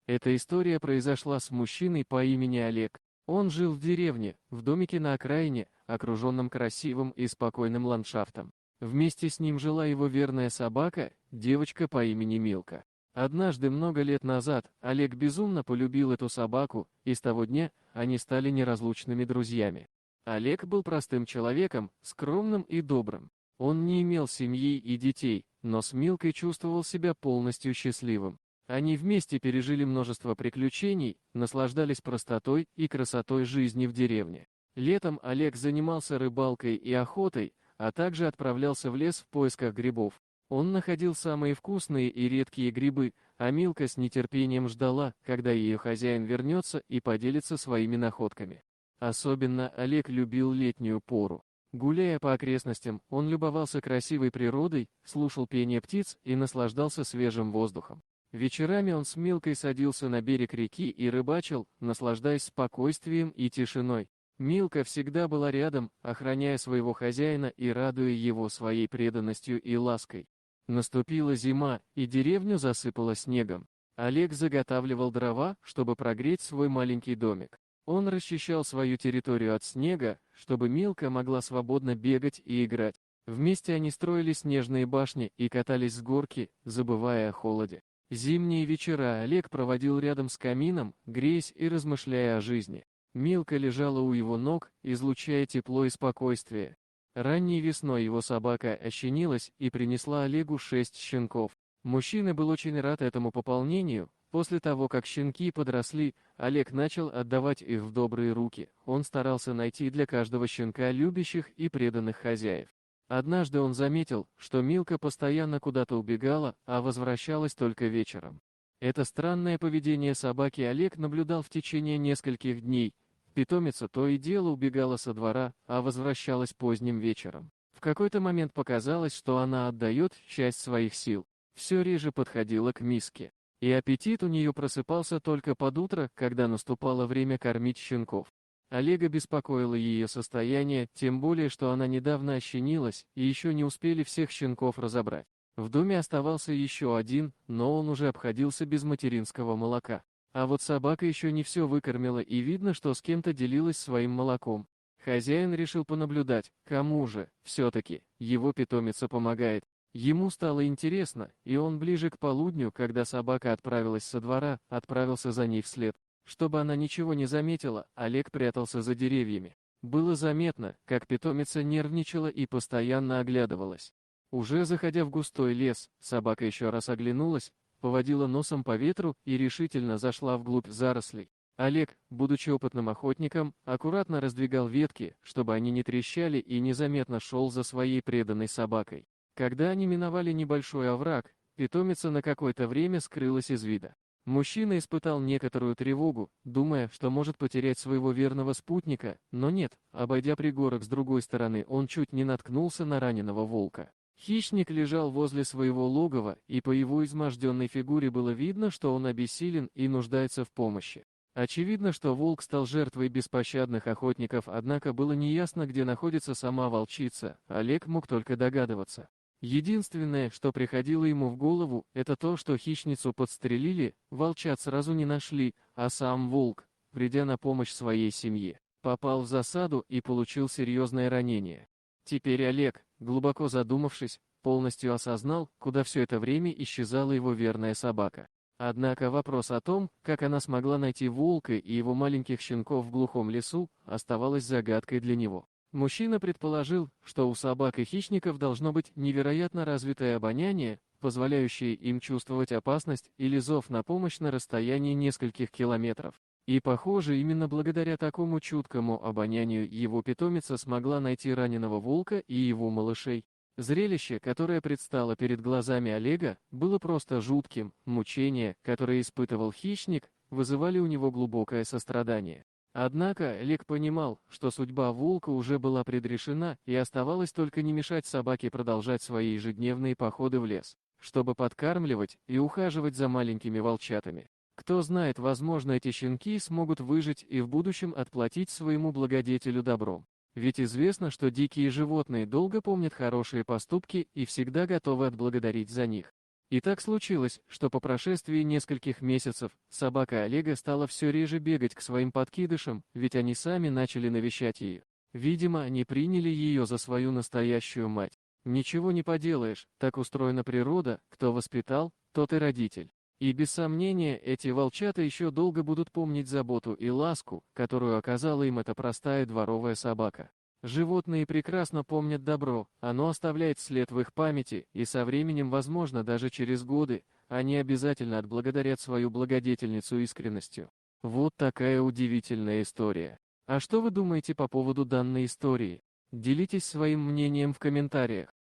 Эта история произошла с мужчиной по имени Олег. Он жил в деревне, в домике на окраине, окруженном красивым и спокойным ландшафтом. Вместе с ним жила его верная собака, девочка по имени Милка. Однажды много лет назад Олег безумно полюбил эту собаку, и с того дня они стали неразлучными друзьями. Олег был простым человеком, скромным и добрым. Он не имел семьи и детей, но с Милкой чувствовал себя полностью счастливым. Они вместе пережили множество приключений, наслаждались простотой и красотой жизни в деревне. Летом Олег занимался рыбалкой и охотой, а также отправлялся в лес в поисках грибов. Он находил самые вкусные и редкие грибы, а Милка с нетерпением ждала, когда ее хозяин вернется и поделится своими находками. Особенно Олег любил летнюю пору. Гуляя по окрестностям, он любовался красивой природой, слушал пение птиц и наслаждался свежим воздухом. Вечерами он с Милкой садился на берег реки и рыбачил, наслаждаясь спокойствием и тишиной. Милка всегда была рядом, охраняя своего хозяина и радуя его своей преданностью и лаской. Наступила зима, и деревню засыпало снегом. Олег заготавливал дрова, чтобы прогреть свой маленький домик. Он расчищал свою территорию от снега, чтобы Милка могла свободно бегать и играть. Вместе они строили снежные башни и катались с горки, забывая о холоде. Зимние вечера Олег проводил рядом с камином, греясь и размышляя о жизни. Милка лежала у его ног, излучая тепло и спокойствие. Ранней весной его собака ощенилась и принесла Олегу 6 щенков. Мужчина был очень рад этому пополнению. После того, как щенки подросли, Олег начал отдавать их в добрые руки. Он старался найти для каждого щенка любящих и преданных хозяев. Однажды он заметил, что Милка постоянно куда-то убегала, а возвращалась только вечером. Это странное поведение собаки Олег наблюдал в течение нескольких дней. Питомица то и дело убегала со двора, а возвращалась поздним вечером. В какой-то момент показалось, что она отдает часть своих сил. Все реже подходила к миске. И аппетит у нее просыпался только под утро, когда наступало время кормить щенков. Олега беспокоило ее состояние, тем более, что она недавно ощенилась, и еще не успели всех щенков разобрать. В доме оставался еще один, но он уже обходился без материнского молока. А вот собака еще не все выкормила, и видно, что с кем-то делилась своим молоком. Хозяин решил понаблюдать, кому же, все-таки, его питомица помогает. Ему стало интересно, и он ближе к полудню, когда собака отправилась со двора, отправился за ней вслед. Чтобы она ничего не заметила, Олег прятался за деревьями. Было заметно, как питомица нервничала и постоянно оглядывалась. Уже заходя в густой лес, собака еще раз оглянулась, поводила носом по ветру и решительно зашла вглубь зарослей. Олег, будучи опытным охотником, аккуратно раздвигал ветки, чтобы они не трещали, и незаметно шел за своей преданной собакой. Когда они миновали небольшой овраг, питомица на какое-то время скрылась из вида. Мужчина испытал некоторую тревогу, думая, что может потерять своего верного спутника, но нет, обойдя пригорок с другой стороны, он чуть не наткнулся на раненого волка. Хищник лежал возле своего логова, и по его изможденной фигуре было видно, что он обессилен и нуждается в помощи. Очевидно, что волк стал жертвой беспощадных охотников, однако было неясно, где находится сама волчица. Олег мог только догадываться. Единственное, что приходило ему в голову, это то, что хищницу подстрелили, волчат сразу не нашли, а сам волк, придя на помощь своей семье, попал в засаду и получил серьезное ранение. Теперь Олег, глубоко задумавшись, полностью осознал, куда все это время исчезала его верная собака. Однако вопрос о том, как она смогла найти волка и его маленьких щенков в глухом лесу, оставалась загадкой для него. Мужчина предположил, что у собак и хищников должно быть невероятно развитое обоняние, позволяющее им чувствовать опасность или зов на помощь на расстоянии нескольких километров. И, похоже, именно благодаря такому чуткому обонянию его питомица смогла найти раненого волка и его малышей. Зрелище, которое предстало перед глазами Олега, было просто жутким. Мучения, которые испытывал хищник, вызывали у него глубокое сострадание. Однако Олег понимал, что судьба волка уже была предрешена, и оставалось только не мешать собаке продолжать свои ежедневные походы в лес, чтобы подкармливать и ухаживать за маленькими волчатами. Кто знает, возможно, эти щенки смогут выжить и в будущем отплатить своему благодетелю добром. Ведь известно, что дикие животные долго помнят хорошие поступки и всегда готовы отблагодарить за них. И так случилось, что по прошествии нескольких месяцев собака Олега стала все реже бегать к своим подкидышам, ведь они сами начали навещать ее. Видимо, они приняли ее за свою настоящую мать. Ничего не поделаешь, так устроена природа, кто воспитал, тот и родитель. И без сомнения, эти волчата еще долго будут помнить заботу и ласку, которую оказала им эта простая дворовая собака. Животные прекрасно помнят добро, оно оставляет след в их памяти, и со временем, возможно, даже через годы, они обязательно отблагодарят свою благодетельницу искренностью. Вот такая удивительная история. А что вы думаете по поводу данной истории? Делитесь своим мнением в комментариях.